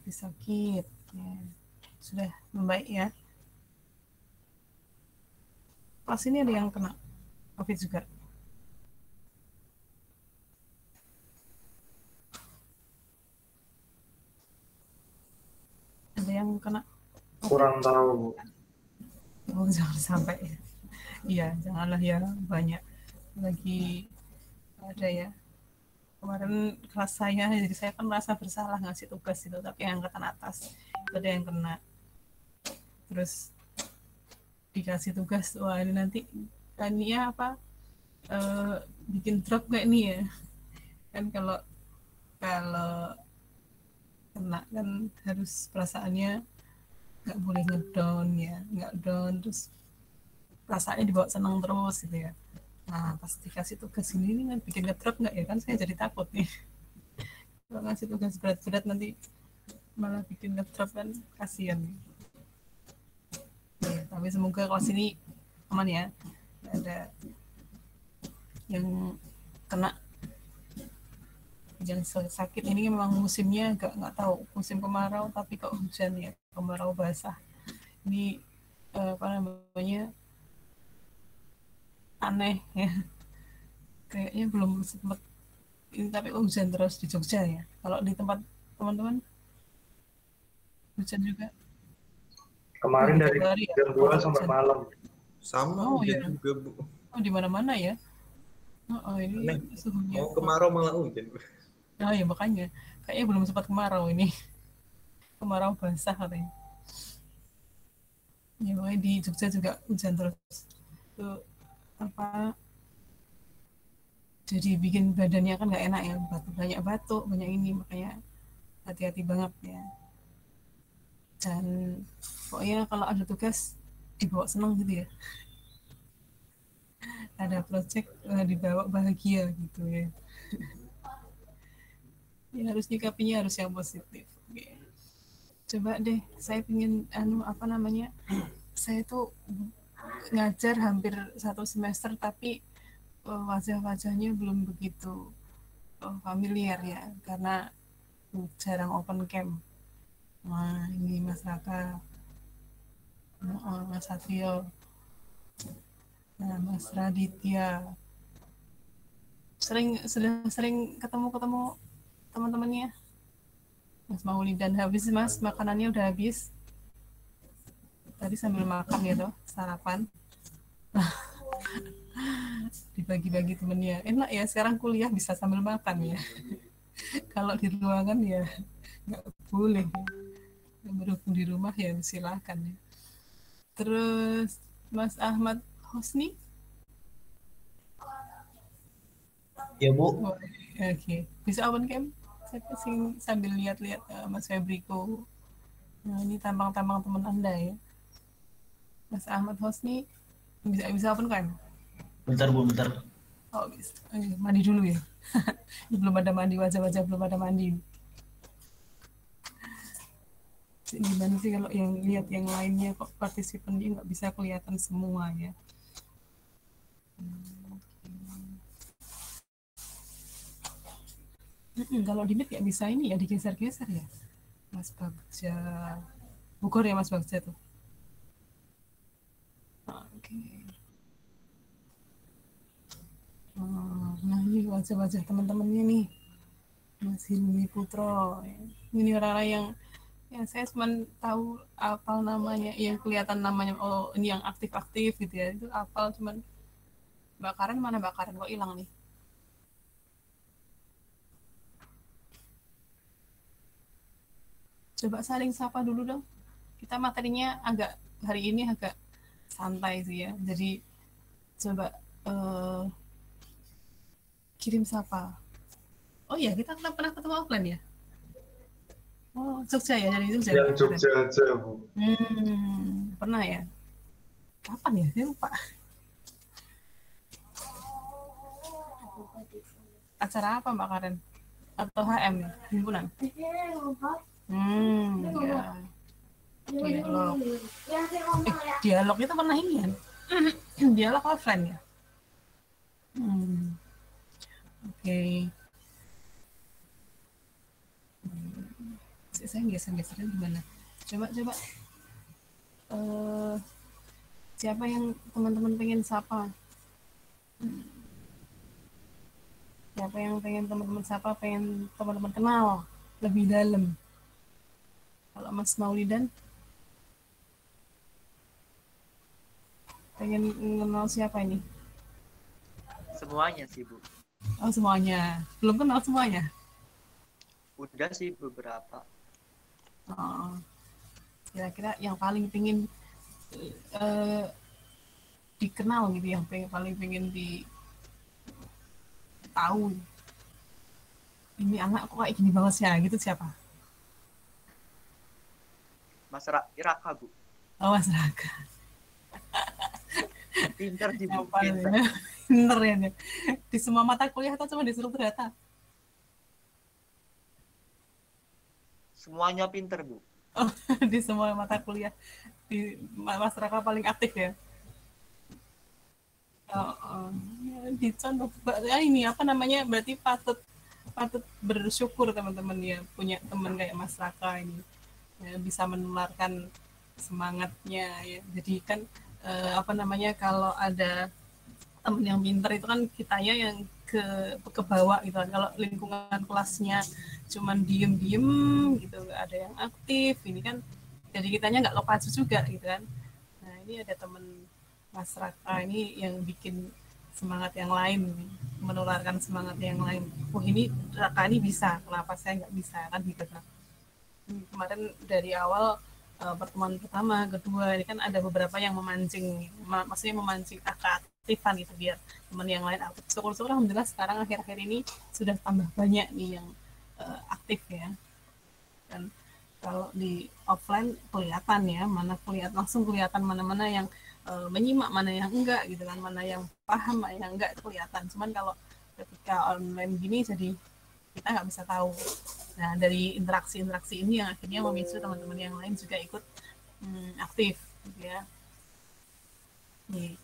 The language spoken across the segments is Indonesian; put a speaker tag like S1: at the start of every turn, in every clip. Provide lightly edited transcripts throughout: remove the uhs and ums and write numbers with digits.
S1: habis sakit. Ya. Sudah membaik ya. Pas ini ada yang kena COVID juga. Ada yang kena COVID?
S2: Kurang tahu.
S1: Oh, jangan sampai ya. Iya, janganlah ya, banyak lagi ada ya. Kemarin kelas saya, jadi saya kan merasa bersalah ngasih tugas itu, tapi yang angkatan atas itu ada yang kena. Terus dikasih tugas, wah ini nanti kan ya apa bikin drop kayak ini ya. Kan kalau kalau kena kan harus perasaannya nggak boleh ngedown ya, nggak down, terus perasaannya dibawa senang terus gitu ya. Nah pas dikasih tugas ini kan bikin ngedrop nggak ya, kan saya jadi takut nih kalau ngasih tugas berat-berat nanti malah bikin ngedrop kan kasihan nih. Ya, tapi semoga kelas ini aman ya, nggak ada yang kena. Yang sakit ini memang musimnya nggak tahu musim kemarau tapi kok hujan ya, kemarau basah ini apa namanya, aneh ya, kayaknya belum sempat ini tapi hujan terus di Jogja ya. Kalau di tempat teman-teman hujan juga?
S2: Kemarin dari
S1: 3 hari ya
S2: jam 2
S1: kalau
S2: sampai
S1: hujan.
S2: malam.
S3: Sama
S1: Oh
S3: hujan
S1: ya,
S3: juga, Bu.
S1: oh di mana-mana ya. Oh
S3: Aneh,
S1: ini suhunya.
S3: mau kemarau malah hujan.
S1: Oh ya makanya kayaknya belum sempat kemarau ini, kemarau basah katanya. Ya makanya di Jogja juga hujan terus. Itu apa, jadi bikin badannya kan nggak enak ya, banyak batuk banyak ini, makanya hati-hati banget ya. Dan pokoknya kalau ada tugas dibawa senang gitu ya, ada project dibawa bahagia gitu ya. Ya harus nyikapinya harus yang positif. Oke. Coba deh saya pengen apa namanya, saya tuh ngajar hampir 1 semester tapi wajah-wajahnya belum begitu familiar ya, karena jarang open camp. Nah ini Mas Raka, Mas Satrio, nah, Mas Raditya, sering ketemu teman-temannya Mas Mauli. Dan habis Mas, makanannya udah habis tadi sambil makan gitu, sarapan dibagi-bagi temennya. Enak ya sekarang kuliah bisa sambil makan ya. Kalau di ruangan ya nggak boleh ya. Berhubung di rumah ya silakan ya. Terus Mas Ahmad Hosni.
S4: Ya Bu.
S1: Oke, okay. Bisa open cam? Saya pusing sambil lihat-lihat Mas Febriko. Nah ini tampang-tampang teman Anda ya. Mas Ahmad Hosni bisa open cam?
S4: Bentar Bu, bentar.
S1: Oh bisa. Mandi dulu ya. Belum ada mandi, wajah-wajah belum ada mandi. Gimana sih kalau yang lihat yang lainnya kok partisipannya nggak bisa kelihatan semua ya. Kalau di meet ya bisa ini ya digeser-geser ya Mas Bagja. Bogor ya Mas Bagja tuh. Oke. Nah ini wajah-wajah teman-temannya nih. Mas Hilmi Putro. Ini orang-orang yang saya cuma tahu apal namanya, yang kelihatan namanya, oh ini yang aktif-aktif gitu ya, itu apal. Cuman Mbak Karen mana, Mbak Karen kok hilang nih? Coba saling sapa dulu dong. Kita materinya agak hari ini agak santai sih ya, jadi coba kirim sapa. Oh iya, kita pernah ketemu offline ya? Oh Jogja ya, dari Jogja.
S2: Yang Jogja aja Bu.
S1: Pernah ya? Kapan ya? Saya lupa. Acara apa Mbak Karen? Atau HM ya? Himpunan? Ya. Dialog. Dialog itu pernah ini kan? Dialog offline ya? Oke. Saya geser-geserin gimana? Coba eh siapa yang teman-teman pengen sapa? Siapa yang pengen teman-teman sapa, pengen teman-teman kenal lebih dalam? Kalau Mas Maulidan pengen kenal siapa ini?
S5: Semuanya sih, Bu.
S1: Oh, semuanya. Belum kenal semuanya?
S5: Udah sih beberapa.
S1: Oh, kira-kira yang paling pengen eh, dikenal gitu, yang paling pengen tahu ini anak kok kayak gini banget sih ya, gitu siapa?
S5: Mas Raka, Bu.
S1: Oh, Mas Raka.
S5: Pinter sih, Bu.
S1: Siapa
S5: Pinter.
S1: ya? Pinter ya dia. Di semua mata kuliah atau cuma di struktur data?
S5: Semuanya pinter, Bu.
S1: Oh, di semua mata kuliah di Mas Raka paling aktif ya. Oh, oh. Dicontoh ya, ini apa namanya, berarti patut patut bersyukur teman-teman ya punya teman kayak Mas Raka ini ya, bisa menularkan semangatnya ya. Jadi kan apa namanya, kalau ada teman yang pinter itu kan kitanya yang ke bawah gitu kan. Kalau lingkungan kelasnya cuman diem-diem gitu, nggak ada yang aktif, ini kan jadi kitanya nggak lepas juga gitu kan. Nah ini ada teman Mas Raka ini yang bikin semangat yang lain, menularkan semangat yang lain. Oh ini Raka ini bisa, kenapa saya nggak bisa kan gitu kan. Kemarin dari awal pertemuan pertama, kedua ini kan ada beberapa yang memancing, maksudnya memancing keaktifan gitu biar teman yang lain aktif. Syukur-syukur alhamdulillah sekarang akhir-akhir ini sudah tambah banyak nih yang aktif ya. Dan kalau di offline kelihatan ya, mana langsung kelihatan mana-mana yang menyimak, mana yang enggak gitu kan, mana yang paham, mana yang enggak, itu kelihatan. Cuman kalau ketika online gini jadi kita nggak bisa tahu. Nah dari interaksi-interaksi ini yang akhirnya memicu teman-teman yang lain juga ikut aktif gitu ya. Nih.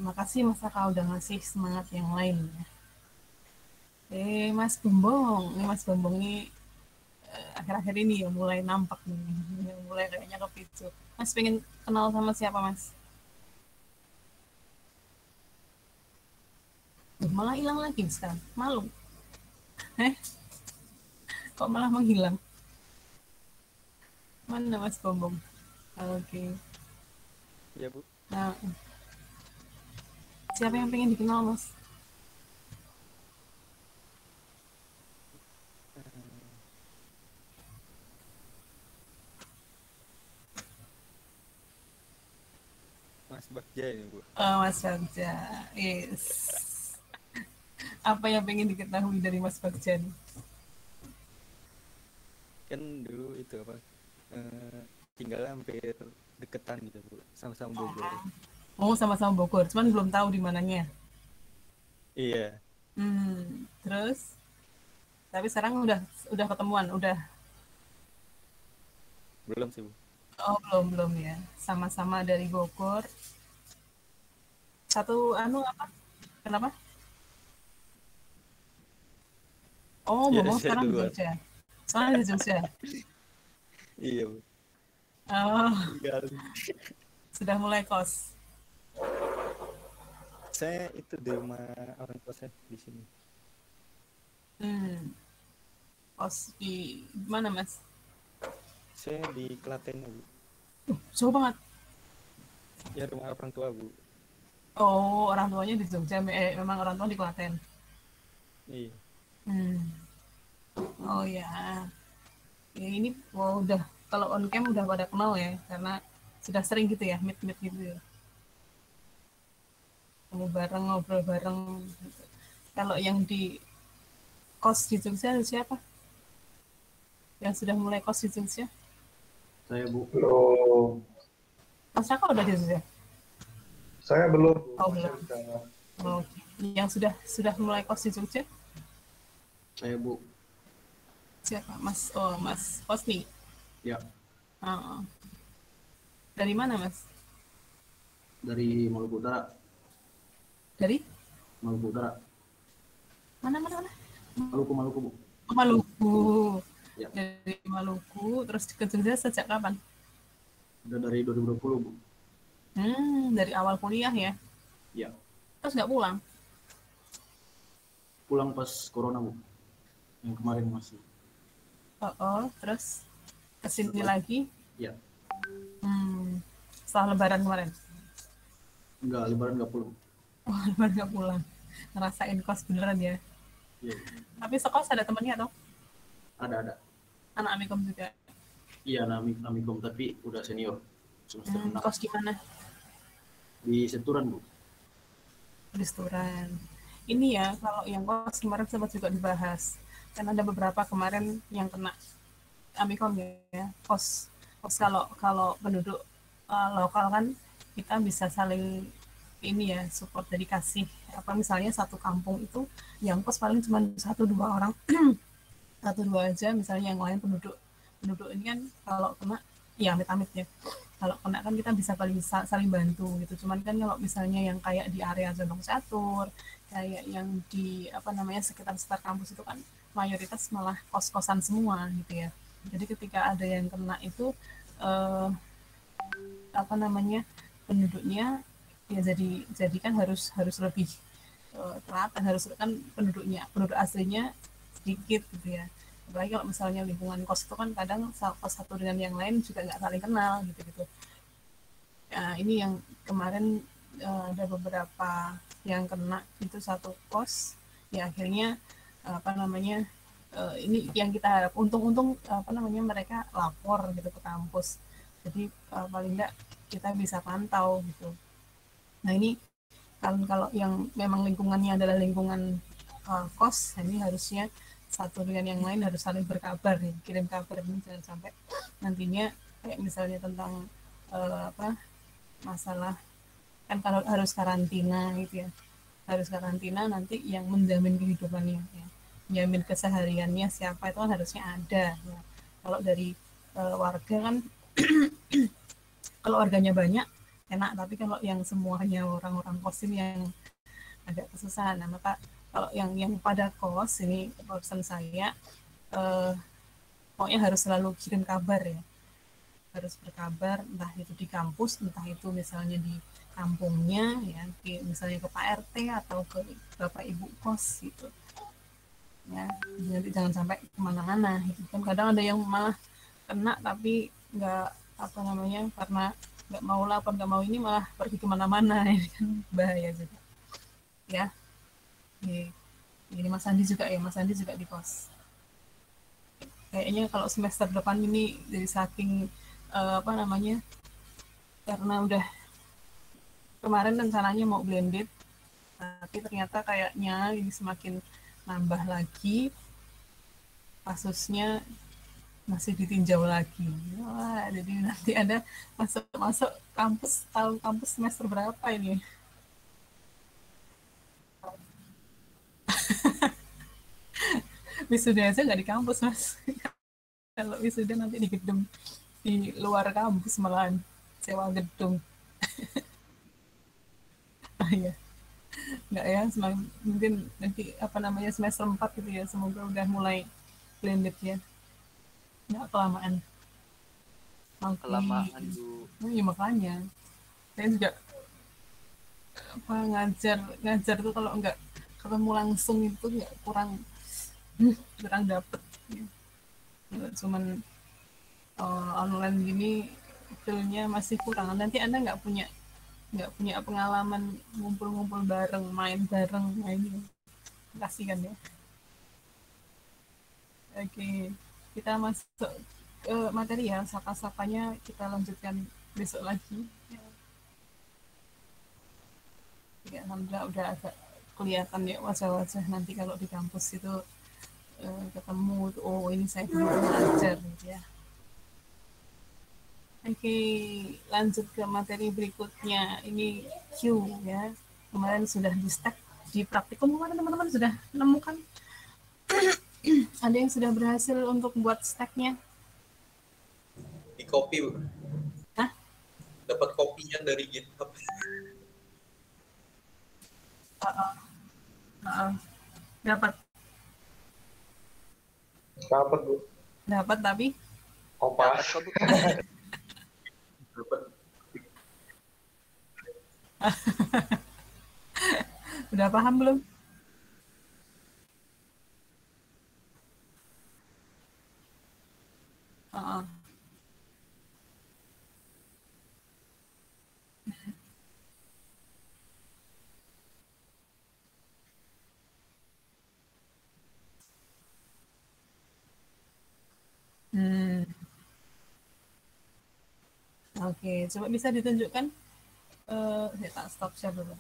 S1: Makasih Mas Raka udah ngasih semangat yang lain ya. Mas Bumbong, Mas Bumbong ini akhir-akhir ini ya mulai nampak nih, mulai kayaknya kepicu. Mas pengen kenal sama siapa Mas? Malah hilang lagi sekarang, malu. Kok malah menghilang? Mana Mas Bumbong? Oke.
S3: Ya, Bu.
S1: Nah, siapa yang pengen dikenal Mas?
S3: Mas Bagja ini, Bu.
S1: Oh, Mas Bagja, yes. Apa yang pengen diketahui dari Mas Bagja nih?
S3: Kan dulu itu apa? Tinggal hampir deketan gitu, Bu. Sama-sama Bogor.
S1: Oh, sama-sama Bogor, cuman belum tahu di mananya.
S3: Iya.
S1: Terus tapi sekarang udah ketemuan, udah.
S3: Belum sih, Bu.
S1: Oh, belum ya. Sama-sama dari Bogor. Satu apa? Kenapa? Oh,
S3: Ya,
S1: Bobo
S3: saya
S1: sekarang di
S3: duluan.
S1: Jogja. Soalnya di Jogja.
S3: Iya, Bu.
S1: Oh,
S3: Tinggal.
S1: sudah mulai kos.
S3: Saya itu di rumah orang tua saya di sini.
S1: Kos di mana, Mas?
S3: Saya di Klaten, Bu.
S1: Jauh banget.
S3: Ya, rumah orang tua, Bu.
S1: Oh, orang tuanya di Jogja. Memang orang tua di Klaten.
S3: Iya.
S1: Oh ya. Ya ini udah kalau on cam udah pada kenal ya, karena sudah sering gitu ya, meet gitu ya. Ketemu bareng, ngobrol bareng gitu. Kalau yang di kos di Jogja siapa? Yang sudah mulai kos di Jogja?
S4: Saya, Bu.
S2: Belum.
S1: Mas Raka udah di Jogja?
S2: Saya belum.
S1: Oh,
S2: Masih
S1: belum.
S2: di sana.
S1: Oh, yang sudah mulai kos di Jogja?
S4: Saya, Bu.
S1: Siapa? Mas Mas Hosni.
S4: Ya,
S1: Oh. Dari mana Mas?
S4: dari Maluku Utara.
S1: Dari
S4: Maluku Utara.
S1: mana?
S4: Maluku, Bu.
S1: Maluku.
S4: Ya.
S1: Dari Maluku, terus ke Jogja sejak kapan?
S4: Udah dari 2020, Bu.
S1: Dari awal kuliah ya?
S4: Ya.
S1: Terus nggak pulang?
S4: Pulang pas corona, Bu. Yang kemarin masih.
S1: Terus kesini
S4: Setelah-
S1: lagi?
S4: Ya.
S1: Setelah Lebaran kemarin?
S4: Enggak, Lebaran nggak pulang.
S1: Oh, Lebaran nggak pulang. Ngerasain kos beneran ya?
S4: Iya.
S1: Tapi sekos ada temennya atau?
S4: Ada.
S1: Anak Amikom juga?
S4: Iya, Amikom, tapi udah senior. Semester 6.
S1: Kos gimana?
S4: Di Seturan, Bu.
S1: Restoran. Ini ya, kalau yang kos kemarin sempat juga dibahas. Kan ada beberapa kemarin yang kena Amikom ya. Kos kalau penduduk lokal kan kita bisa saling ini ya, support dari kasih apa misalnya satu kampung itu yang kos paling cuma 1-2 orang 1-2 aja, misalnya yang lain penduduk ini kan kalau kena ya amit-amit ya, kalau kena kan kita bisa saling bantu gitu. Cuman kan kalau misalnya yang kayak di area Condong Catur, kayak yang di apa namanya sekitar kampus itu kan mayoritas malah kos-kosan semua gitu ya. Jadi ketika ada yang kena itu apa namanya penduduknya ya jadi kan harus lebih teratur, harus kan penduduk aslinya sedikit gitu ya. Apalagi kalau misalnya lingkungan kos itu kan kadang kos satu dengan yang lain juga nggak saling kenal gitu. Nah, ini yang kemarin ada beberapa yang kena itu satu kos ya, akhirnya apa namanya ini yang kita harap untung apa namanya mereka lapor gitu ke kampus, jadi paling enggak kita bisa pantau gitu. Nah ini kalau yang memang lingkungannya adalah lingkungan kos, ini harusnya satu dengan yang lain harus saling berkabar nih, kirim kabar ini jangan sampai nantinya kayak misalnya tentang apa masalah kan kalau harus karantina gitu ya, harus karantina nanti yang menjamin kehidupannya ya, menjamin kesehariannya siapa itu kan harusnya ada ya. Kalau dari warga kan kalau warganya banyak enak, tapi kalau yang semuanya orang-orang kos ini yang agak kesusahan. Nah maka kalau yang pada kos ini pesan saya pokoknya harus selalu kirim kabar ya, harus berkabar entah itu di kampus, entah itu misalnya di kampungnya ya, misalnya ke Pak RT atau ke Bapak Ibu kos gitu ya, nanti jangan sampai kemana-mana gitu kan. Kadang ada yang malah kena tapi nggak apa namanya karena nggak mau lapor, nggak mau ini malah pergi kemana-mana, ini kan bahaya juga ya. Ini Mas Andi juga ya, Mas Andi juga di kos kayaknya. Kalau semester depan ini dari saking apa namanya karena udah kemarin rencananya mau blended tapi ternyata kayaknya ini semakin nambah lagi kasusnya, masih ditinjau lagi. Wah, jadi nanti ada masuk kampus, tahu kampus semester berapa ini? Wisuda aja nggak di kampus, Mas. Kalau wisuda nanti di gedung, di luar kampus malahan, sewa gedung. Ya. Nggak ya, mungkin nanti apa namanya semester 4 gitu ya, semoga udah mulai blended ya. Nggak kelamaan.
S5: Kelamaan, Bu.
S1: Iya makanya. Saya juga apa ngajar tuh kalau nggak ketemu langsung itu nggak kurang dapet ya. Cuman online gini feel-nya masih kurang. Nanti Anda nggak punya pengalaman ngumpul-ngumpul bareng, main bareng, nah ini kasihan ya. Oke, kita masuk ke materi ya, sapa-sapanya kita lanjutkan besok lagi. Ya, alhamdulillah udah agak kelihatan ya wajah-wajah nanti kalau di kampus itu ketemu, oh ini saya dulu belajar gitu ya. Oke, lanjut ke materi berikutnya. Ini Q ya. Kemarin sudah di stack di praktikum, kemarin teman-teman sudah menemukan ada yang sudah berhasil untuk buat stacknya.
S6: Di copy, Bu.
S1: Hah?
S6: Dapat kopinya dari GitHub.
S1: Dapat.
S2: Dapat Bu.
S1: Dapat tapi
S5: Dapat
S2: Kompas.
S5: kok, Bu.
S4: Dapat.
S1: udah paham belum? Heeh. Hmm. Oke, coba bisa ditunjukkan. Saya tak stop share dulu.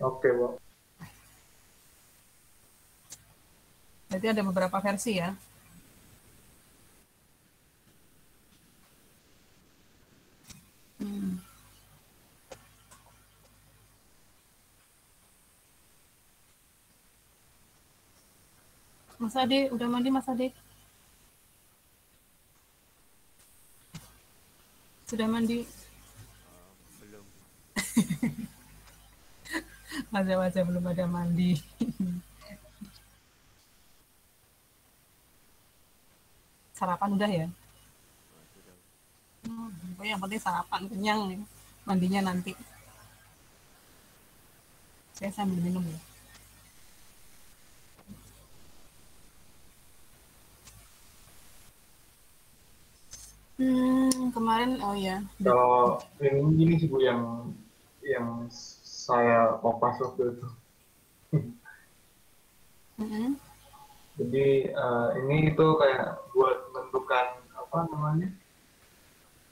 S2: Oke, Bu.
S1: Berarti ada beberapa versi ya. Hmm. Mas Ade, udah mandi Mas Ade? Sudah mandi?
S3: Belum.
S1: Wajah-wajah belum ada mandi. Sarapan udah ya?
S3: Sudah.
S1: Yang penting sarapan kenyang nih. Mandinya nanti. Saya sambil minum ya. Kemarin oh ya.
S2: Kalau ini sih Bu yang saya kompas waktu itu.
S1: Mm-mm.
S2: Jadi ini itu kayak buat menentukan apa namanya,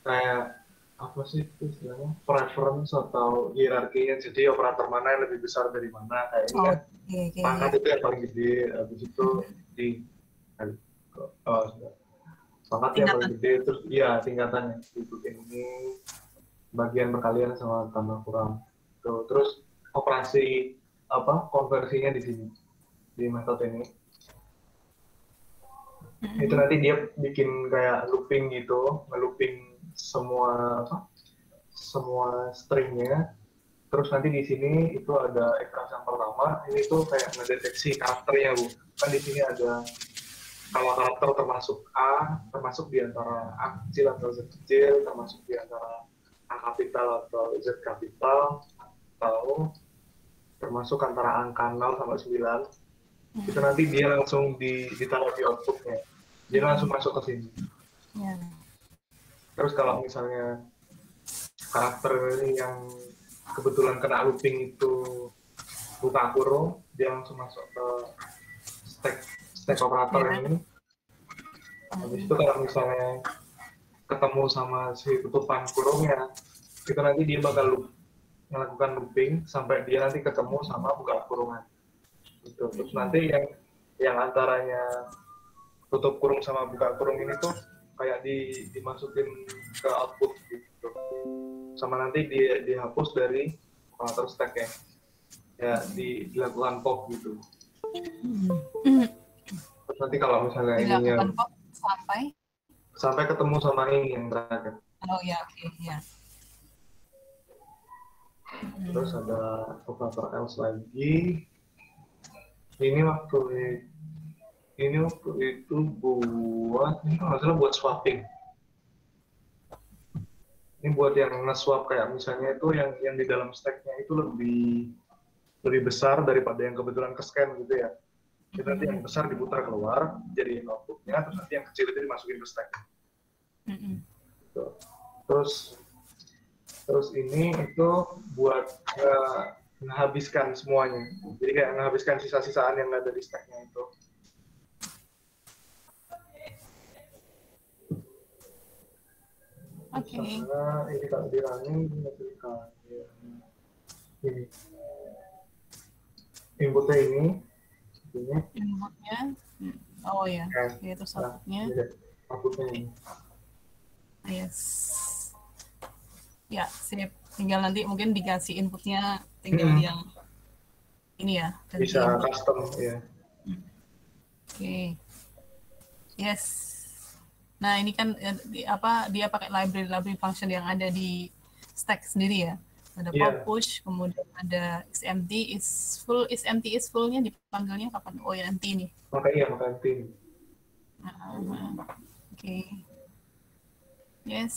S2: kayak apa sih itu istilahnya, preference atau hierarkinya. Jadi operator mana yang lebih besar dari mana, kayak ini kan
S1: Oke.
S2: pangkat itu yang paling gede, habis itu di pangkat yang paling gede, terus iya tingkatannya diikutin ini bagian perkalian sama tambah kurang. Tuh, terus operasi apa konversinya di sini di metode ini. Itu nanti dia bikin kayak looping gitu, nge-looping semua semua stringnya. Terus nanti di sini itu ada iteration yang pertama, ini tuh kayak ngedeteksi karakternya Bu. Kan di sini ada kalau karakter termasuk A, termasuk di antara A kecil atau Z kecil, termasuk di antara A kapital atau Z kapital, atau termasuk antara angka 0 sampai 9. Itu nanti dia langsung ditaruh di outputnya. Dia langsung masuk ke sini.
S1: Ya.
S2: Terus kalau misalnya karakter yang kebetulan kena looping itu buka kurung, dia langsung masuk ke stack operator ini. Habis itu kalau misalnya ketemu sama si tutupan kurungnya, itu nanti dia bakal melakukan looping sampai dia nanti ketemu sama buka kurungan. Gitu. Terus nanti yang antaranya tutup kurung sama buka kurung ini tuh kayak dimasukin ke output gitu. Sama nanti dihapus dari operator stack ya dilakukan pop gitu. Terus nanti kalau misalnya ininya
S1: Dilakukan pop sampai
S2: ketemu sama ini yang terakhir.
S1: oh ya, oke, ya.
S2: Terus ada operator else lagi. Ini waktu itu buat ini kalau nggak salah buat swapping. Ini buat yang nge-swap, kayak misalnya itu yang di dalam stack-nya itu lebih besar daripada yang kebetulan ke-scan gitu ya. Jadi nanti yang besar diputar keluar jadi output-nya, terus nanti yang kecil itu dimasukin ke stack. Gitu. Terus ini itu buat menghabiskan semuanya. Jadi kayak menghabiskan sisa-sisaan yang ada di stack-nya itu.
S1: Oke.
S2: Karena ini kalau di running ini inputnya ini
S1: Inputnya, oh ya, itu outputnya.
S2: Outputnya ini.
S1: Yes. Ya, sip. Tinggal nanti mungkin dikasih inputnya, tinggal yang ini ya.
S2: Bisa
S1: input.
S2: custom ya.
S1: Oke. Yes. Nah, ini kan dia pakai library function yang ada di stack sendiri ya. Ada pop push, kemudian ada isempty is full. Isempty is full-nya dipanggilnya kapan? Oh ya, nanti ini.
S2: Makanya empty.
S1: Oke. Yes.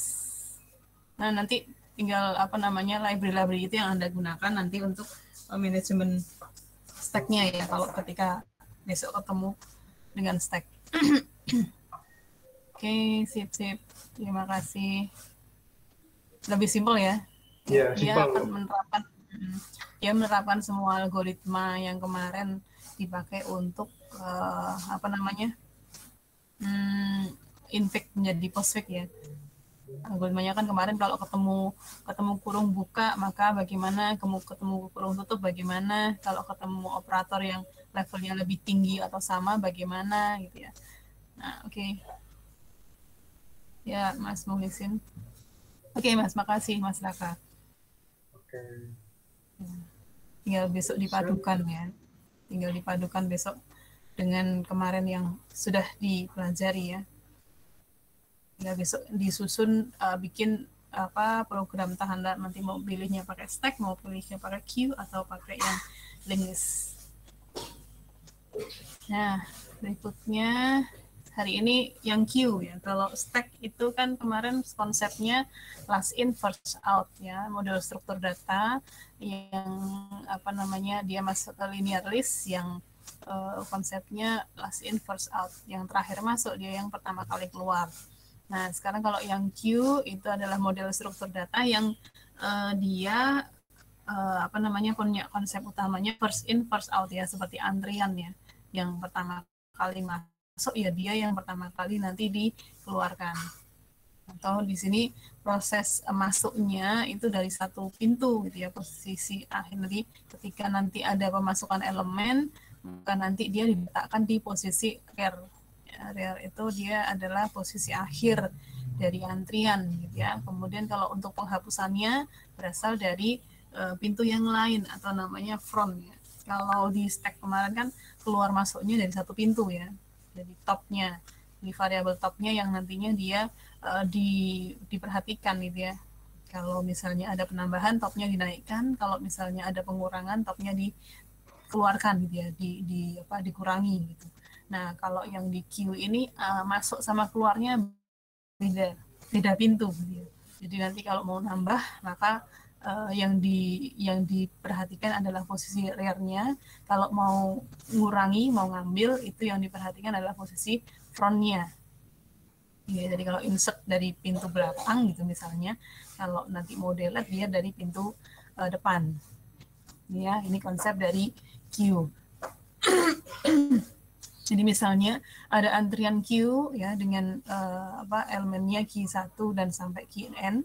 S1: Nah, nanti tinggal apa namanya library itu yang Anda gunakan nanti untuk manajemen stack-nya ya kalau ketika besok ketemu dengan stack. Oke, sip. Terima kasih. Lebih simpel ya.
S2: Iya,
S1: Dia
S2: simpel.
S1: akan menerapkan semua algoritma yang kemarin dipakai untuk apa namanya infect menjadi postfix ya. Algoritmanya kan kemarin kalau ketemu kurung buka maka bagaimana, ketemu kurung tutup bagaimana, kalau ketemu operator yang levelnya lebih tinggi atau sama bagaimana gitu ya. Nah, oke. Ya, Mas Muhlisin. Oke, Mas, makasih Mas Raka.
S2: Oke.
S1: Tinggal besok dipadukan ya. Tinggal dipadukan besok dengan kemarin yang sudah dipelajari ya. Tinggal besok disusun bikin program tahan nanti mau pilihnya pakai stack, mau pilihnya pakai queue atau pakai yang linked list. Nah, berikutnya hari ini yang queue ya. Kalau stack itu kan kemarin konsepnya last in first out ya, model struktur data yang apa namanya dia masuk ke linear list yang konsepnya last in first out, yang terakhir masuk dia yang pertama kali keluar. Nah, sekarang kalau yang queue itu adalah model struktur data yang dia apa namanya punya konsep utamanya first in first out ya, seperti antrian ya, yang pertama kali masuk ya dia yang pertama kali nanti dikeluarkan. Atau di sini proses masuknya itu dari satu pintu gitu ya, posisi akhir. Jadi ketika nanti ada pemasukan elemen maka nanti dia diletakkan di posisi rear. Rear itu dia adalah posisi akhir dari antrian gitu ya. Kemudian kalau untuk penghapusannya berasal dari pintu yang lain atau namanya front ya. Kalau di stack kemarin kan keluar masuknya dari satu pintu ya. Jadi topnya, di variabel topnya yang nantinya dia diperhatikan gitu ya. Kalau misalnya ada penambahan topnya dinaikkan, kalau misalnya ada pengurangan topnya dikeluarkan gitu ya, dikurangi gitu. Nah, kalau yang di queue ini masuk sama keluarnya beda pintu gitu ya. Jadi nanti kalau mau nambah maka yang diperhatikan adalah posisi rear-nya. Kalau mau ngurangi, mau ngambil, itu yang diperhatikan adalah posisi front-nya. Ya, jadi kalau insert dari pintu belakang gitu misalnya, kalau nanti mau delete dia dari pintu depan. Ya, ini konsep dari queue. Jadi misalnya ada antrian queue ya dengan elemennya Q1 dan sampai Qn.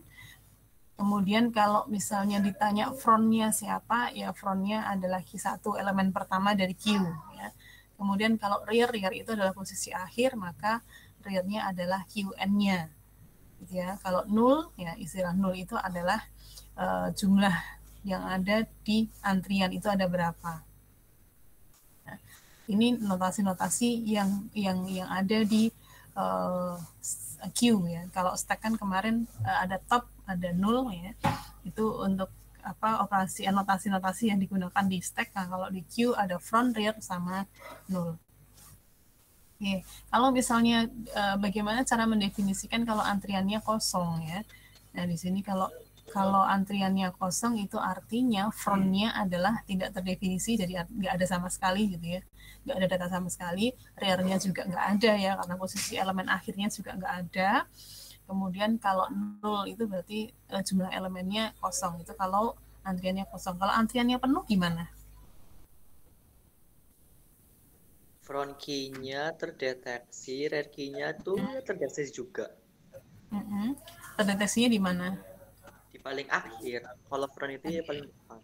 S1: Kemudian kalau misalnya ditanya front-nya siapa, ya front-nya adalah Q1, elemen pertama dari Q. Ya. Kemudian kalau rear itu adalah posisi akhir, maka rear-nya adalah Qn-nya. Gitu ya. Kalau null, ya istilah null itu adalah jumlah yang ada di antrian itu ada berapa. Nah, ini notasi-notasi yang ada di queue ya. Kalau stack kan kemarin ada top, ada null ya. Itu untuk operasi notasi-notasi yang digunakan di stack. Nah, kalau di queue ada front, rear sama null. Oke, kalau misalnya bagaimana cara mendefinisikan kalau antriannya kosong ya. Nah, di sini kalau antriannya kosong itu artinya front-nya adalah tidak terdefinisi, jadi nggak ada sama sekali gitu ya. Nggak ada data sama sekali, rear-nya juga nggak ada ya, karena posisi elemen akhirnya juga nggak ada. Kemudian kalau null itu berarti jumlah elemennya kosong, itu kalau antriannya kosong. Kalau antriannya penuh gimana?
S5: Front key-nya terdeteksi, rear key-nya tuh terdeteksi juga.
S1: Terdeteksinya di mana?
S5: Di paling akhir. Kalau front itu ya paling depan.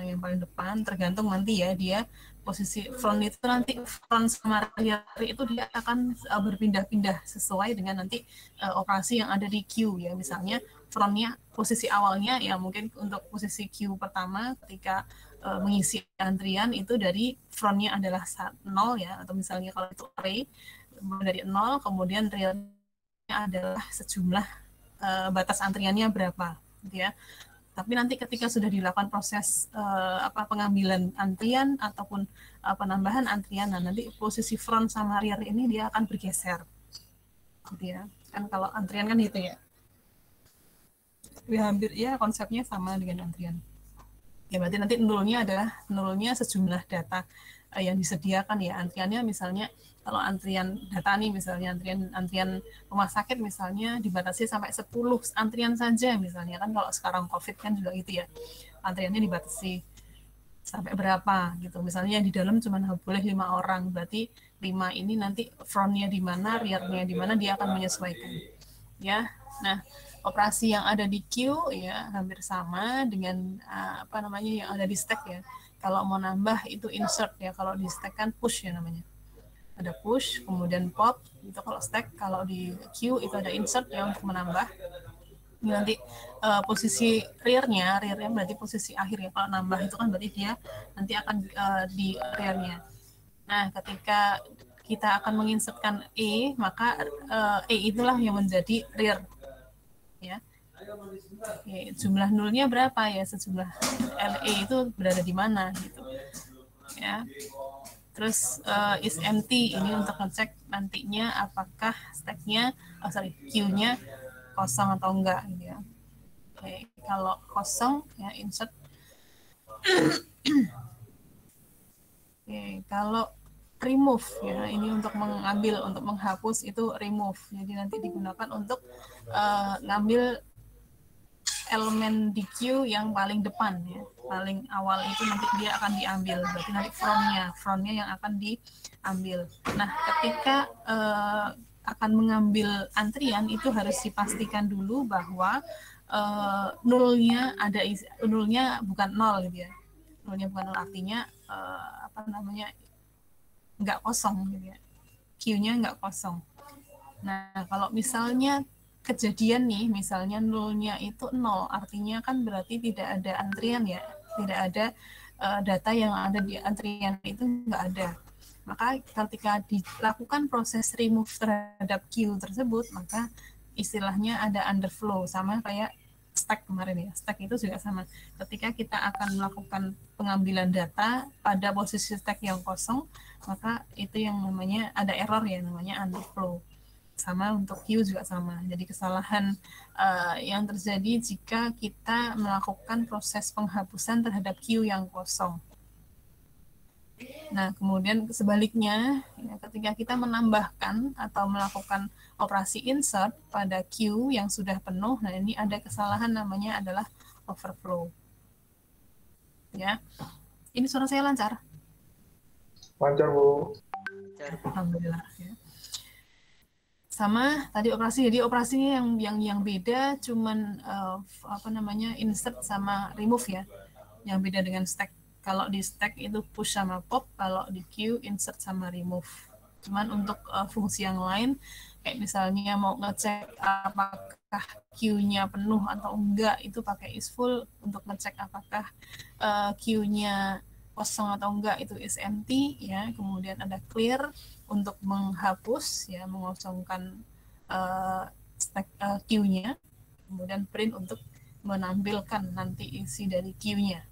S1: Yang paling depan tergantung nanti ya dia posisi front itu nanti front sama rear itu dia akan berpindah-pindah sesuai dengan nanti operasi yang ada di queue ya. Misalnya frontnya posisi awalnya ya mungkin untuk posisi queue pertama ketika mengisi antrian itu dari frontnya adalah 0 ya, atau misalnya kalau itu array dari 0 kemudian realnya adalah sejumlah batas antriannya berapa gitu ya. Tapi nanti ketika sudah dilakukan proses pengambilan antrian ataupun penambahan antrian, nah nanti posisi front sama rear ini dia akan bergeser, gitu ya. Kan kalau antrian kan gitu ya. Ya, hampir ya konsepnya sama dengan antrian. Ya berarti nanti nolnya sejumlah data yang disediakan ya. Antriannya misalnya kalau antrian data nih misalnya antrian rumah sakit misalnya dibatasi sampai 10 antrian saja misalnya, kan kalau sekarang COVID kan juga gitu ya, antriannya dibatasi sampai berapa gitu, misalnya di dalam cuma boleh 5 orang, berarti 5 ini nanti frontnya di mana, rearnya di mana, dia akan menyesuaikan ya. Nah, operasi yang ada di queue ya hampir sama dengan yang ada di stack ya. Kalau mau nambah itu insert ya, kalau di stack kan push ya namanya. Ada push, kemudian pop, itu kalau stack. Kalau di queue itu ada insert ya untuk menambah. Ini nanti posisi rearnya berarti posisi akhir ya. Kalau nambah itu kan berarti dia nanti akan di rearnya. Nah, ketika kita akan menginsertkan E, maka E itulah yang menjadi rear. Ya. Oke, jumlah nolnya berapa ya, sejumlah LE itu berada di mana gitu. Ya. Terus is empty ini untuk ngecek nantinya apakah stacknya, queue-nya kosong atau enggak gitu ya. Oke, kalau kosong ya insert. Oke, kalau remove ya, ini untuk mengambil, untuk menghapus itu remove. Jadi nanti digunakan untuk ngambil elemen di queue yang paling depan ya, paling awal itu nanti dia akan diambil, berarti nanti frontnya yang akan diambil. Nah, ketika akan mengambil antrian itu harus dipastikan dulu bahwa nolnya bukan nol gitu ya, nolnya bukan nol, artinya nggak kosong gitu ya, queue-nya nggak kosong. Nah, kalau misalnya kejadian nih, misalnya nolnya itu 0, artinya kan berarti tidak ada antrian ya, tidak ada data yang ada di antrian itu nggak ada. Maka ketika dilakukan proses remove terhadap queue tersebut, maka istilahnya ada underflow, sama kayak stack kemarin ya. Stack itu juga sama. Ketika kita akan melakukan pengambilan data pada posisi stack yang kosong, maka itu yang namanya ada error ya, namanya underflow. Sama untuk queue juga sama. Jadi kesalahan yang terjadi jika kita melakukan proses penghapusan terhadap queue yang kosong. Nah, kemudian sebaliknya, ya, ketika kita menambahkan atau melakukan operasi insert pada queue yang sudah penuh, nah ini ada kesalahan namanya adalah overflow. Ya, ini suara saya lancar?
S2: Lancar, Bu.
S1: Alhamdulillah. Ya. Sama tadi operasi, jadi operasinya yang beda cuman insert sama remove ya, yang beda dengan stack. Kalau di stack itu push sama pop, kalau di queue insert sama remove. Cuman untuk fungsi yang lain, kayak misalnya mau ngecek apakah queue-nya penuh atau enggak, itu pakai is full. Untuk ngecek apakah queue-nya kosong atau enggak, itu is empty ya. Kemudian ada clear untuk menghapus ya, mengosongkan stack queue-nya. Kemudian print untuk menampilkan nanti isi dari queue-nya.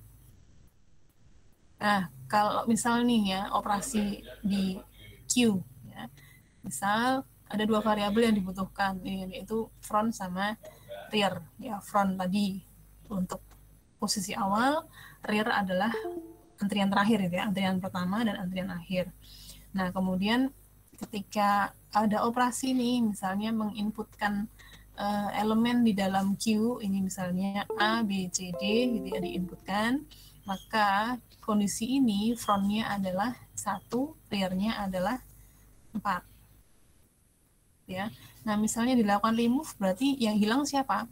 S1: Nah, kalau misal nih ya operasi di queue ya, misal ada 2 variabel yang dibutuhkan, yaitu front sama rear ya. Front tadi untuk posisi awal, rear adalah antrian terakhir ya, antrian pertama dan antrian akhir. Nah, kemudian ketika ada operasi nih, misalnya menginputkan elemen di dalam queue ini, misalnya A, B, C, D gitu ya, diinputkan, maka kondisi ini frontnya adalah 1, rearnya adalah 4. Ya. Nah, misalnya dilakukan remove, berarti yang hilang siapa?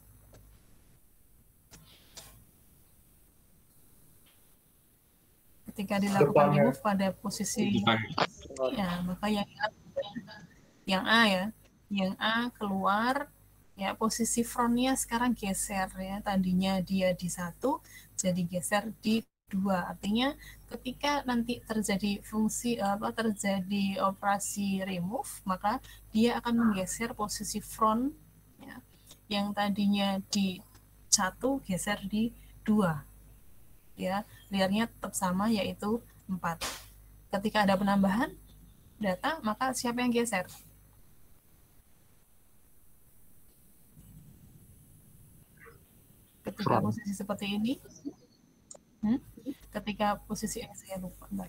S1: Ketika dilakukan remove pada posisi ya, maka yang A ya, yang A keluar ya, posisi frontnya sekarang geser ya, tadinya dia di 1 jadi geser di 2. Artinya ketika nanti terjadi terjadi operasi remove, maka dia akan menggeser posisi front ya, yang tadinya di 1 geser di 2. Ya, rearnya tetap sama yaitu 4. Ketika ada penambahan data, maka siapa yang geser? Ketika
S2: Front.
S1: posisi seperti ini, ketika posisi saya lupa, bentar,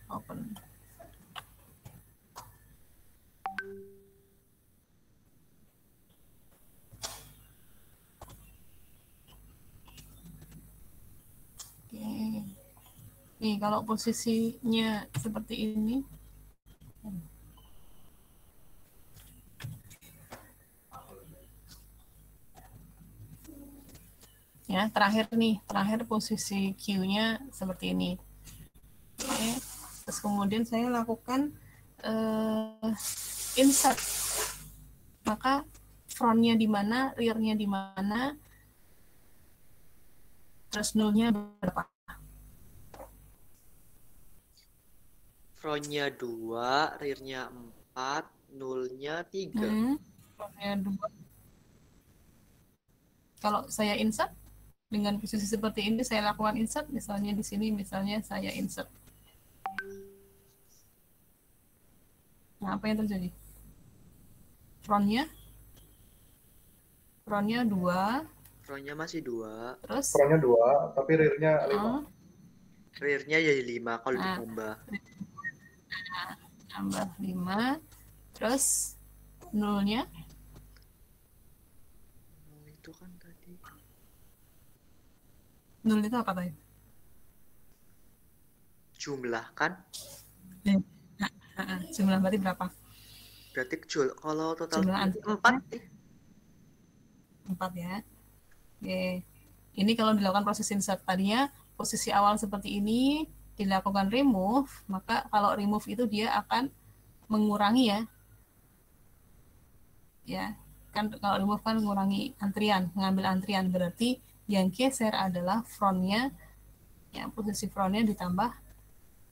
S1: open. Oke. Nih, kalau posisinya seperti ini, ya, terakhir posisi Q-nya seperti ini. Oke. Terus kemudian saya lakukan insert. Maka frontnya di mana, rearnya di mana, terus nulnya berapa?
S5: Frontnya 2, rearnya 4, nulnya 3.
S1: Frontnya 2. Kalau saya insert dengan posisi seperti ini, saya lakukan insert, misalnya di sini, misalnya saya insert. Nah, apa yang terjadi? Frontnya 2.
S5: Frontnya masih 2.
S1: Terus?
S2: Frontnya 2, tapi rearnya 5.
S5: Rearnya jadi 5 kalau ditambah.
S1: Tambah 5. Terus nulnya?
S5: Itu kan tadi.
S1: Nul itu apa tadi?
S5: Jumlah kan?
S1: Jumlah berarti berapa?
S5: Berarti kalau total
S1: Jumlah 4 ya. Oke. Ini kalau dilakukan proses insert, tadinya posisi awal seperti ini dilakukan remove, maka kalau remove itu dia akan mengurangi ya. Ya, kan kalau remove kan mengurangi antrian, mengambil antrian, berarti yang geser adalah frontnya, ya, posisi frontnya ditambah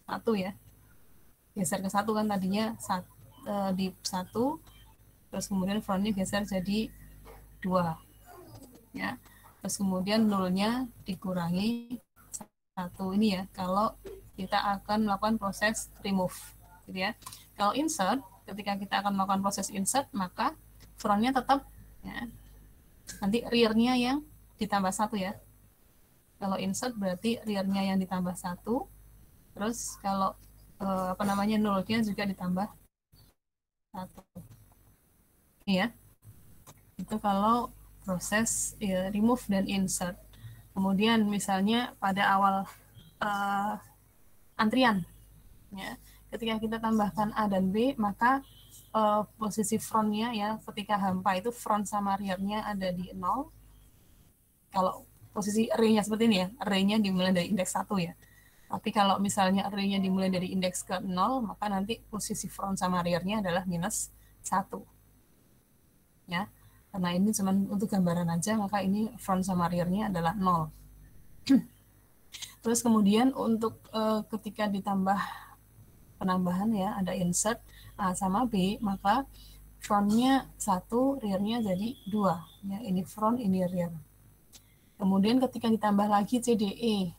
S1: 1 ya. Geser ke 1 kan tadinya di 1, terus kemudian frontnya geser jadi 2. Ya. Terus kemudian nulnya dikurangi 1 ini ya, kalau kita akan melakukan proses remove, gitu ya. Kalau insert, ketika kita akan melakukan proses insert, maka frontnya tetap, ya, nanti rearnya yang ditambah 1 ya. Kalau insert berarti rearnya yang ditambah 1, terus kalau nulnya juga ditambah 1. Iya. Itu kalau proses remove dan insert. Kemudian misalnya pada awal antrian, ya, ketika kita tambahkan A dan B, maka posisi frontnya ya, ketika hampa itu front sama rearnya ada di 0. Kalau posisi array-nya seperti ini ya, array-nya dimulai dari indeks 1 ya. Tapi kalau misalnya array-nya dimulai dari indeks ke 0, maka nanti posisi front sama rear-nya adalah minus 1. Ya. Karena ini cuma untuk gambaran aja, maka ini front sama rear-nya adalah 0. Terus kemudian untuk ketika ditambah penambahan ya, ada insert A sama B, maka frontnya 1, rear-nya jadi 2. Ya, ini front, ini rear. Kemudian ketika ditambah lagi CDE,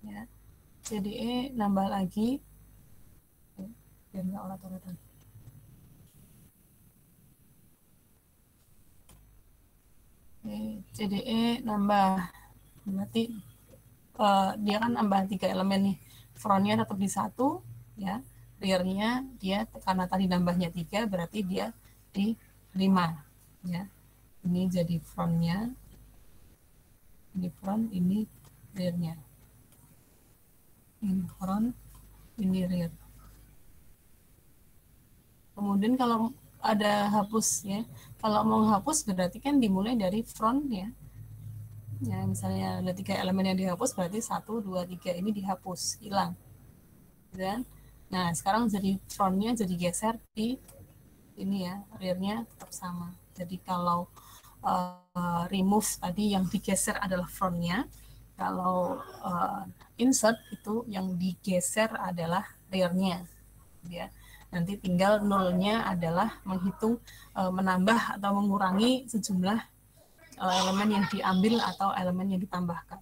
S1: ya, CDE nambah lagi, biar nggak orat-oratan. CDE nambah, berarti dia kan nambah 3 elemen nih, frontnya tetap di 1, ya, rear-nya dia karena tadi nambahnya 3, berarti dia di 5, ya. Ini jadi frontnya, ini front, ini rear-nya. Ini front, ini rear. Kemudian kalau ada hapus ya, kalau mau hapus berarti kan dimulai dari front ya. Ya, misalnya ada 3 elemen yang dihapus, berarti 1, 2, 3 ini dihapus, hilang. Dan nah sekarang jadi frontnya jadi geser di ini ya, rear-nya tetap sama. Jadi kalau remove tadi yang digeser adalah frontnya, kalau insert itu yang digeser adalah rear-nya, ya. Nanti tinggal nolnya adalah menghitung menambah atau mengurangi sejumlah elemen yang diambil atau elemen yang ditambahkan.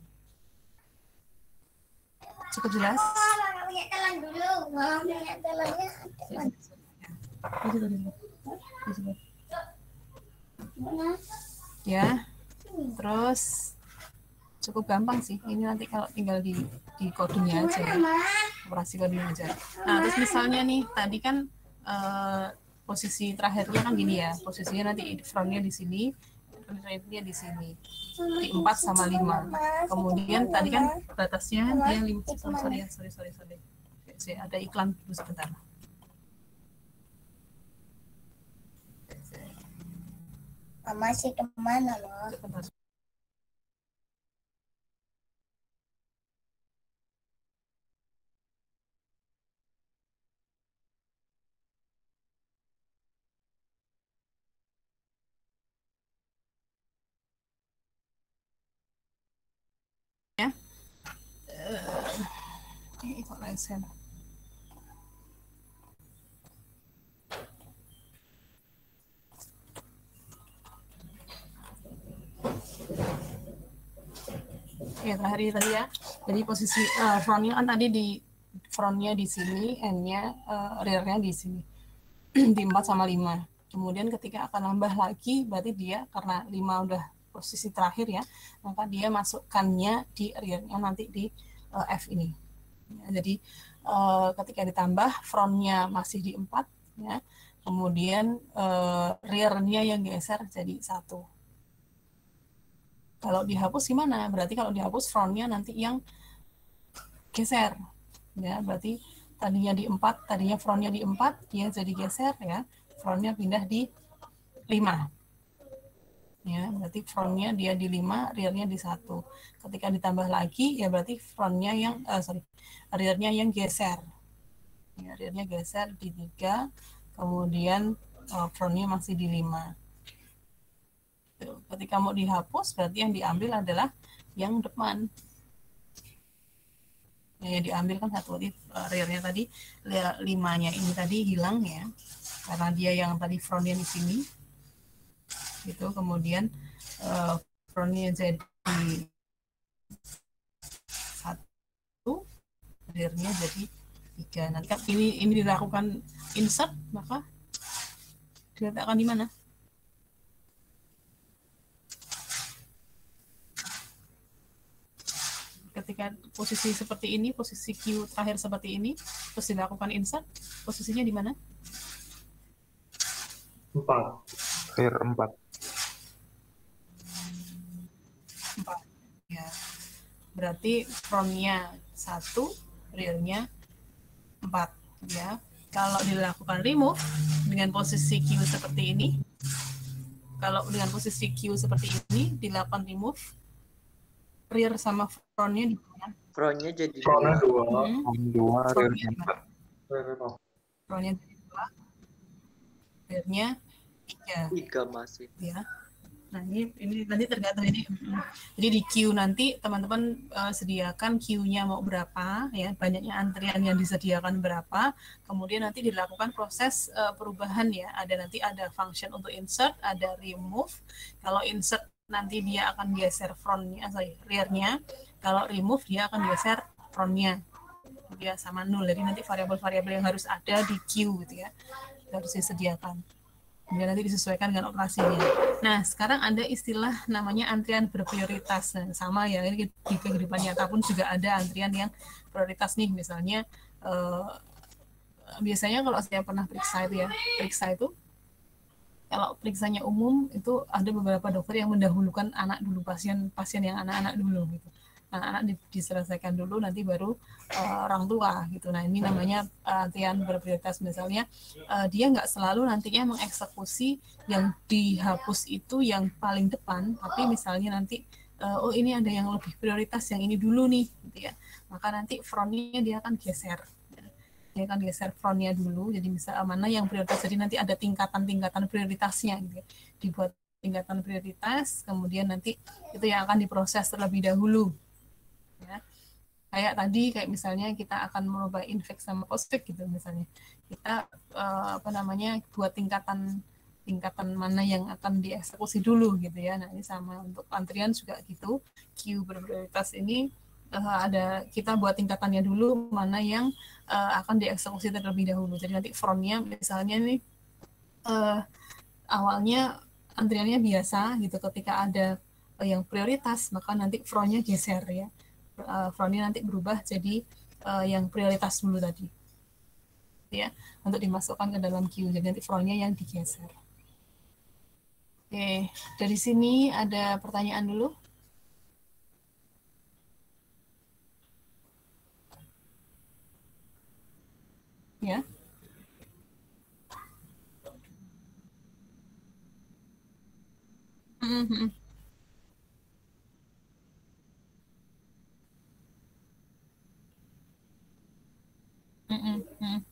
S1: Cukup jelas?
S7: Mama punya telan dulu. Mama punya telannya.
S1: Ya, terus cukup gampang sih. Ini nanti kalau tinggal di codingnya aja, ya. Operasi coding aja. Nah, terus misalnya nih, tadi kan posisi terakhirnya kan gini ya, posisinya nanti frontnya di sini, right-nya di sini, di 4 sama 5. Kemudian tadi kan batasnya dia 5. Sorry. Oke, ada iklan dulu sebentar.
S7: Mama sih kemana loh?
S1: Sebentar. Ya. Kok lesen. Ya terakhir tadi ya. Jadi posisi frontnya kan tadi di frontnya di sini, endnya rearnya di sini di 4 sama 5. Kemudian ketika akan nambah lagi, berarti dia karena 5 udah posisi terakhir ya, maka dia masukkannya di rearnya nanti di F ini. Ya, jadi ketika ditambah frontnya masih di 4 ya, kemudian rearnya yang geser jadi 1. Kalau dihapus gimana? Berarti kalau dihapus frontnya nanti yang geser. Ya, berarti tadinya di 4, tadinya frontnya di 4, dia jadi geser ya. Frontnya pindah di 5. Ya, berarti frontnya dia di 5, rearnya di 1. Ketika ditambah lagi ya berarti frontnya yang rearnya yang geser. Ya, rearnya geser di 3, kemudian frontnya masih di 5. Ketika mau dihapus berarti yang diambil adalah yang depan. Ya, yang diambil kan satu, rearnya tadi 5-nya ini tadi hilang ya, karena dia yang tadi frontnya di sini gitu. Kemudian frontnya jadi 1, rearnya jadi 3. Nanti kan ini dilakukan insert, maka diletakkan di mana? Ketika posisi seperti ini, posisi Q terakhir seperti ini, terus dilakukan insert, posisinya di mana?
S2: 4. Rear 4.
S1: 4. Ya. Berarti frontnya 1, rearnya 4. Ya. Kalau dilakukan remove dengan posisi Q seperti ini, kalau dengan posisi Q seperti ini, dilakukan remove, rear sama frontnya di mana?
S5: Frontnya jadi
S2: Frontnya
S5: 2.
S2: 2, rearnya 4.
S1: Frontnya jadi 2, rearnya 3.
S5: 3 masih.
S1: Ya. Nah, ini nanti tergantung ini. Jadi di queue nanti teman-teman sediakan queue-nya mau berapa ya, banyaknya antrian yang disediakan berapa. Kemudian nanti dilakukan proses perubahan ya. Nanti ada function untuk insert, ada remove. Kalau insert nanti dia akan geser rearnya. Kalau remove dia akan geser frontnya. Dia sama 0. Jadi nanti variabel-variabel yang harus ada di queue gitu ya, harus disediakan. Kemudian nanti disesuaikan dengan operasinya. Nah, sekarang ada istilah namanya antrian berprioritas. Nah, sama ya, di kehidupan nyata pun juga ada antrian yang prioritas nih. Misalnya, biasanya kalau saya pernah periksa itu kalau periksanya umum itu ada beberapa dokter yang mendahulukan anak dulu, pasien yang anak-anak dulu gitu. Anak-anak diselesaikan dulu, nanti baru orang tua gitu. Nah, ini namanya antrian berprioritas. Misalnya dia nggak selalu nantinya mengeksekusi yang dihapus itu yang paling depan, tapi misalnya nanti oh ini ada yang lebih prioritas, yang ini dulu nih gitu ya, maka nanti frontnya dia akan geser. Dia akan geser frontnya dulu, jadi misal mana yang prioritas, jadi nanti ada tingkatan-tingkatan prioritasnya gitu ya. Dibuat tingkatan prioritas, kemudian nanti itu yang akan diproses terlebih dahulu ya. Kayak misalnya kita akan merubah infek sama postfix gitu, misalnya kita buat tingkatan mana yang akan dieksekusi dulu gitu ya. Nah, ini sama untuk antrian juga gitu. Queue berprioritas ini ada kita buat tingkatannya dulu mana yang akan dieksekusi terlebih dahulu. Jadi nanti frontnya misalnya nih awalnya antriannya biasa gitu, ketika ada yang prioritas maka nanti frontnya geser ya, frontnya nanti berubah jadi yang prioritas dulu tadi ya, untuk dimasukkan ke dalam queue, jadi nanti frontnya yang digeser. Oke, dari sini ada pertanyaan dulu. Ya. Mm-hmm. Mm-hmm.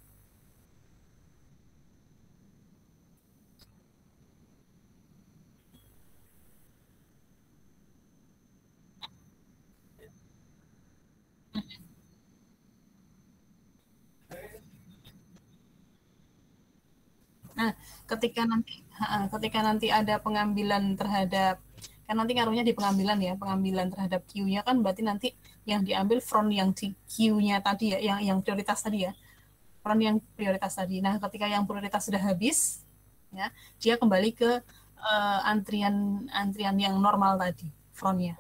S1: Nah, ketika nanti ada pengambilan terhadap, kan nanti ngaruhnya di pengambilan ya, pengambilan terhadap queue-nya kan berarti nanti yang diambil front yang di queue-nya tadi ya, yang prioritas tadi ya, front yang prioritas tadi. Nah, ketika yang prioritas sudah habis, ya, dia kembali ke antrian yang normal tadi, frontnya.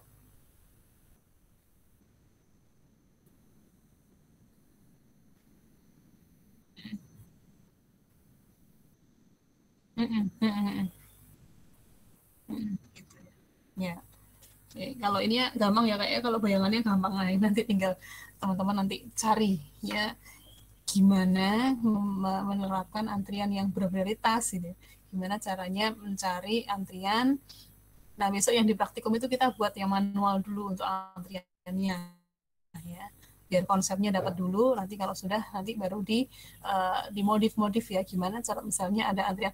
S1: Ya. Kalau ini ya gampang ya, kayaknya kalau bayangannya gampang lah. Nanti tinggal teman-teman nanti cari ya gimana menerapkan antrian yang berprioritas gitu. Gimana caranya mencari antrian. Nah, besok yang di praktikum itu kita buat yang manual dulu untuk antriannya ya. Biar konsepnya dapat dulu, nanti kalau sudah nanti baru dimodif-modif ya, gimana cara misalnya ada antrian.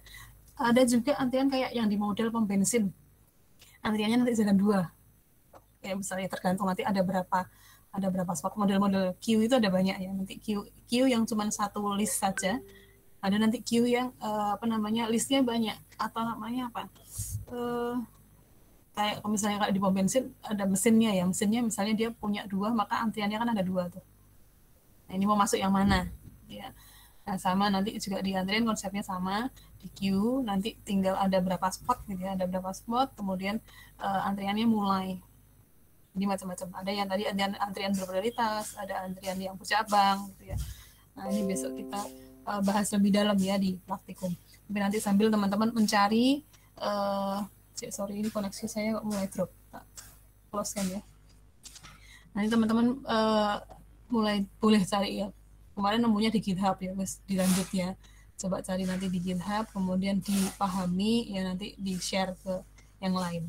S1: Ada juga antrian kayak yang di model pom bensin. Antriannya nanti jalan dua. Ya misalnya tergantung nanti ada berapa spot, model-model queue itu ada banyak ya, nanti queue yang cuma satu list saja, ada nanti queue yang listnya banyak, atau namanya apa, kayak kalau misalnya kayak di pom bensin ada mesinnya ya, mesinnya misalnya dia punya dua, maka antriannya kan ada dua tuh. Nah, ini mau masuk yang mana ya. Nah, sama nanti juga di antrian konsepnya sama, di queue nanti tinggal ada berapa spot gitu ya, ada berapa spot, kemudian antriannya mulai. Jadi macam-macam. Ada yang tadi antrian berprioritas, ada antrian yang bercabang gitu ya. Nah, ini besok kita bahas lebih dalam ya di praktikum. Tapi nanti sambil teman-teman mencari sorry ini koneksi saya mulai drop. Close kan ya. Nanti teman-teman mulai boleh cari ya. Kemarin nemunya di GitHub ya, guys, dilanjut ya. Coba cari nanti di GitHub, kemudian dipahami ya, nanti di-share ke yang lain.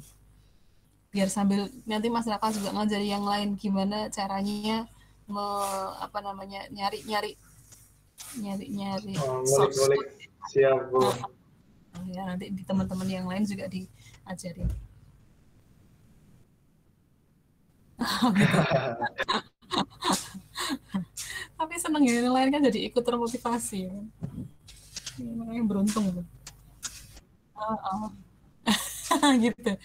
S1: Biar sambil nanti masyarakat juga ngajari yang lain gimana caranya nyari
S2: ngulik siap Bu.
S1: Ya nanti di teman-teman yang lain juga diajarin. Tapi seneng ya, yang lain kan jadi ikut termotivasi ya. Makanya beruntung tuh. Gitu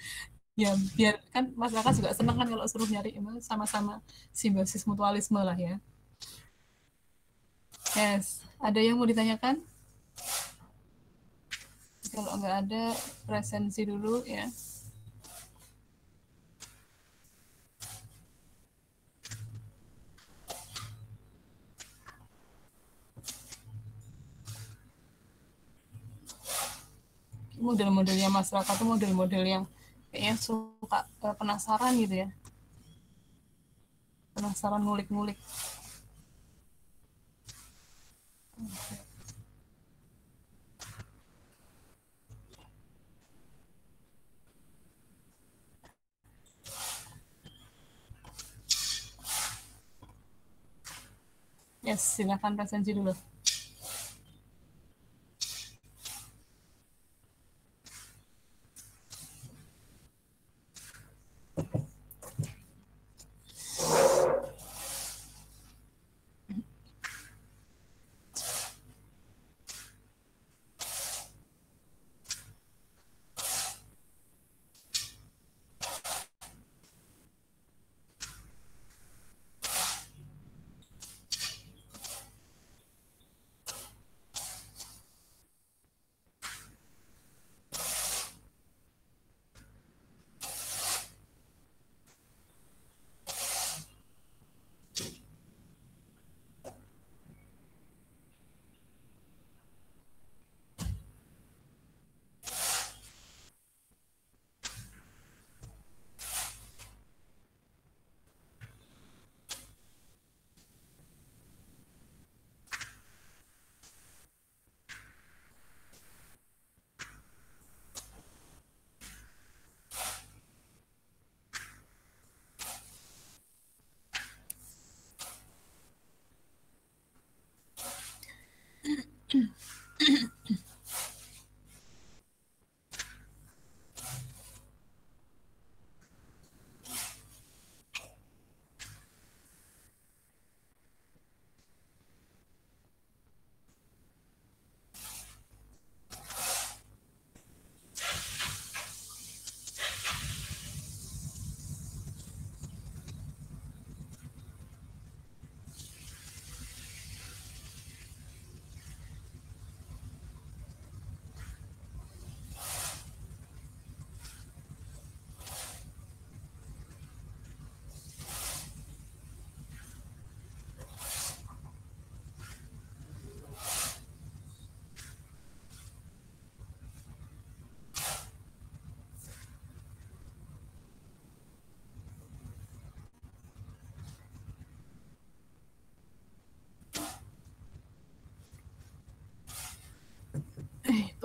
S1: ya, biar kan masyarakat juga senang kan kalau suruh nyari sama-sama simbiosis mutualisme lah ya. Yes, ada yang mau ditanyakan? Kalau nggak ada, presensi dulu ya. Model-modelnya masyarakat itu model-model yang kayaknya suka penasaran gitu ya. Penasaran ngulik-ngulik. Yes, silakan presensi dulu.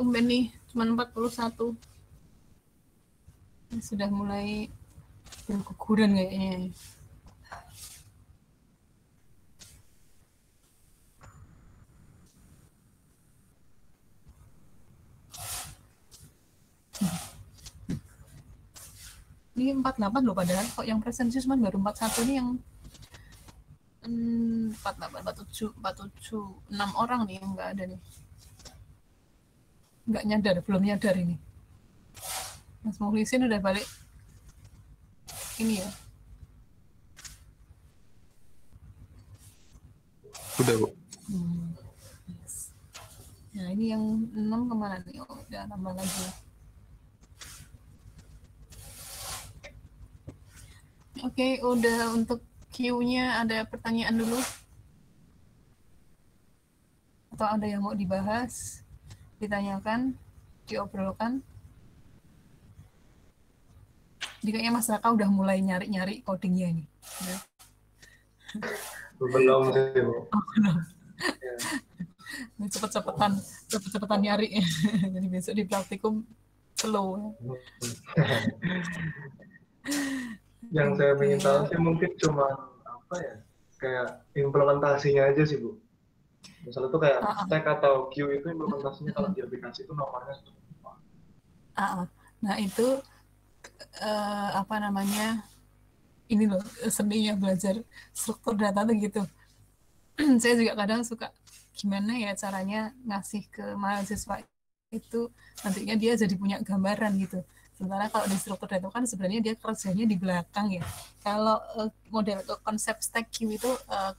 S1: tumben nih, cuma 41. Sudah mulai berguguran kayaknya. Ini 48 loh padahal, kok yang presensi cuma baru 41 nih, yang 48, 47, 6 orang nih yang nggak ada nih. Nggak nyadar, belum nyadar ini. Mas Muhlisin udah balik ini ya?
S2: Udah, Bu.
S1: Yes. Nah ini yang 6 kemana nih? Oh, udah tambah lagi. Oke, udah untuk Q-nya ada pertanyaan dulu? Atau ada yang mau dibahas, ditanyakan, diobrolkan? Jadi kayaknya Mas Raka udah mulai nyari-nyari codingnya ini. Ya.
S2: Belum sih, Bu.
S1: Oh, belum. Ini cepet-cepetan nyari. Jadi besok di praktikum slow.
S2: Yang saya ingin tahu sih mungkin cuma apa ya, kayak implementasinya aja sih, Bu. Misalnya tuh kayak stack atau queue itu implementasinya kalau di aplikasi itu nomornya seperti apa?
S1: Nah itu apa namanya, ini loh seninya belajar struktur data tuh gitu. Saya juga kadang suka gimana ya caranya ngasih ke mahasiswa itu nantinya dia jadi punya gambaran gitu. Sementara kalau di struktur data kan sebenarnya dia kerjanya di belakang ya. Kalau model konsep stack queue itu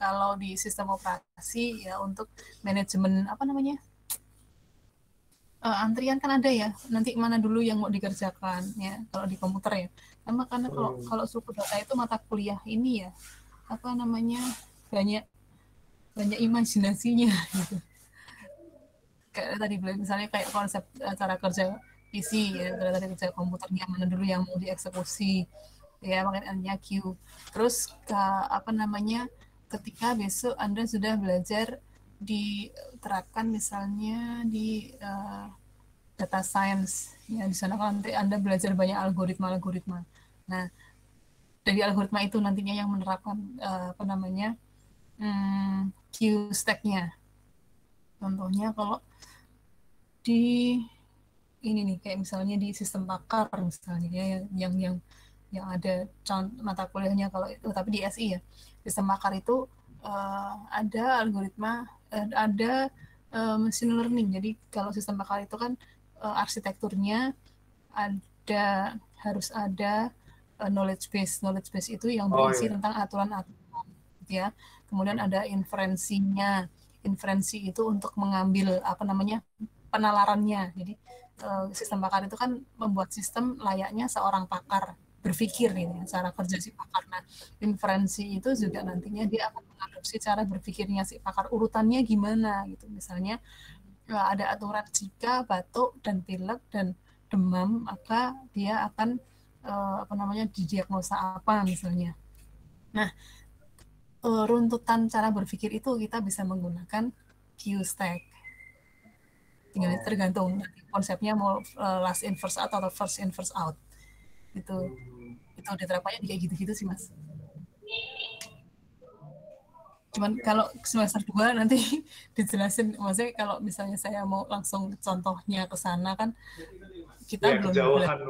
S1: kalau di sistem operasi ya untuk manajemen apa namanya, antrian kan ada ya, nanti mana dulu yang mau dikerjakan ya kalau di komputer ya. Sama karena kalau struktur data itu mata kuliah ini ya apa namanya, banyak imajinasinya gitu. Kayak tadi bilang misalnya kayak konsep cara kerja PC ya, cara kerja komputernya mana dulu yang mau dieksekusi ya, makanya Q. Terus apa namanya, ketika besok Anda sudah belajar diterapkan misalnya di data science ya, di sana kan nanti Anda belajar banyak algoritma. Nah dari algoritma itu nantinya yang menerapkan apa namanya, Q stack-nya. Contohnya kalau di ini nih kayak misalnya di sistem pakar misalnya ya, yang ada mata kuliahnya kalau itu, tapi di SI ya, sistem pakar itu ada algoritma, ada machine learning. Jadi kalau sistem pakar itu kan arsitekturnya harus ada knowledge base itu yang berisi tentang aturan-aturan ya. Kemudian ada inferensinya. Inferensi itu untuk mengambil apa namanya, penalarannya. Jadi sistem pakar itu kan membuat sistem layaknya seorang pakar berpikir ini ya, cara kerja si pakar. Nah, inferensi itu juga nantinya dia akan mengadopsi cara berpikirnya si pakar, urutannya gimana gitu. Misalnya ada aturan jika batuk dan pilek dan demam maka dia akan apa namanya, didiagnosa apa misalnya. Nah, runtutan cara berpikir itu kita bisa menggunakan Q-stack. Tinggal tergantung konsepnya mau last in first out atau first in first out. Itu diterapkannya kayak gitu-gitu sih Mas. Cuman kalau semester 2 nanti dijelasin, maksudnya kalau misalnya saya mau langsung contohnya ke sana kan kita belum belajar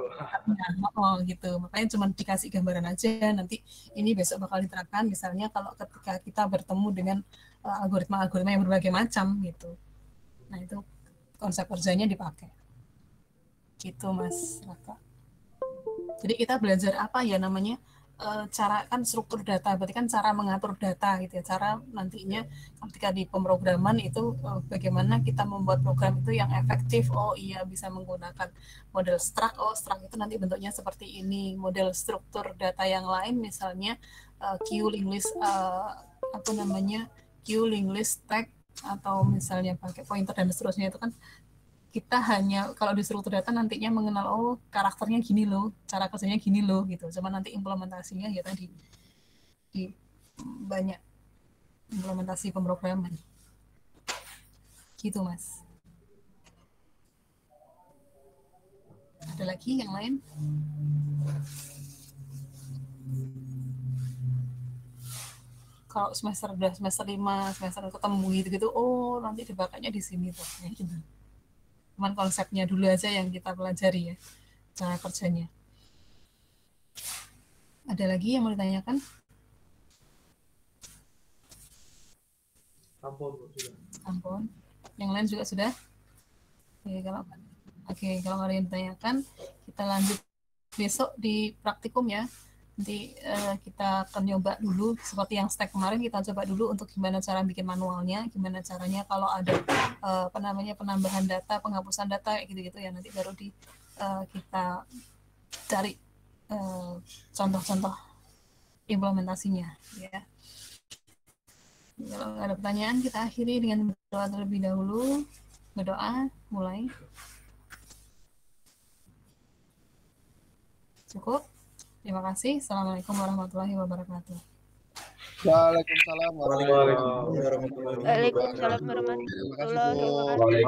S1: gitu. Makanya cuma dikasih gambaran aja, nanti ini besok bakal diterapkan misalnya kalau ketika kita bertemu dengan algoritma yang berbagai macam gitu. Nah, itu konsep kerjanya dipakai. Gitu Mas Raka. Jadi kita belajar apa ya namanya, cara kan struktur data, berarti kan cara mengatur data gitu ya, cara nantinya ketika di pemrograman itu bagaimana kita membuat program itu yang efektif. Oh iya, bisa menggunakan model struct. Oh struct itu nanti bentuknya seperti ini. Model struktur data yang lain misalnya Q-linked list apa namanya, Q-linked list tag atau misalnya pakai pointer dan seterusnya, itu kan kita hanya kalau di struktur data nantinya mengenal oh karakternya gini loh, cara kerjanya gini loh gitu. Cuma nanti implementasinya ya tadi di banyak implementasi pemrograman. Gitu Mas. Ada lagi yang lain? Kalau semester 5, semester ketemu gitu-gitu, oh nanti dibakanya di sini tuh, ya gitu. Cuman konsepnya dulu aja yang kita pelajari ya, cara kerjanya. Ada lagi yang mau ditanyakan?
S2: Ampun, Bu, sudah.
S1: Ampun. Yang lain juga sudah? Kalau ada yang ditanyakan, kita lanjut besok di praktikum ya. Nanti kita akan nyoba dulu seperti yang stack kemarin, kita coba dulu untuk gimana cara bikin manualnya, gimana caranya kalau ada penambahan data, penghapusan data gitu-gitu ya, nanti baru kita cari contoh-contoh implementasinya ya. Kalau nggak ada pertanyaan, kita akhiri dengan berdoa terlebih dahulu. Berdoa, mulai. Cukup. Terima kasih. Assalamualaikum warahmatullahi wabarakatuh.
S8: Waalaikumsalam warahmatullahi
S6: Waalaikumsalam warahmatullahi wabarakatuh.
S9: Waalaikumsalam warahmatullahi wabarakatuh.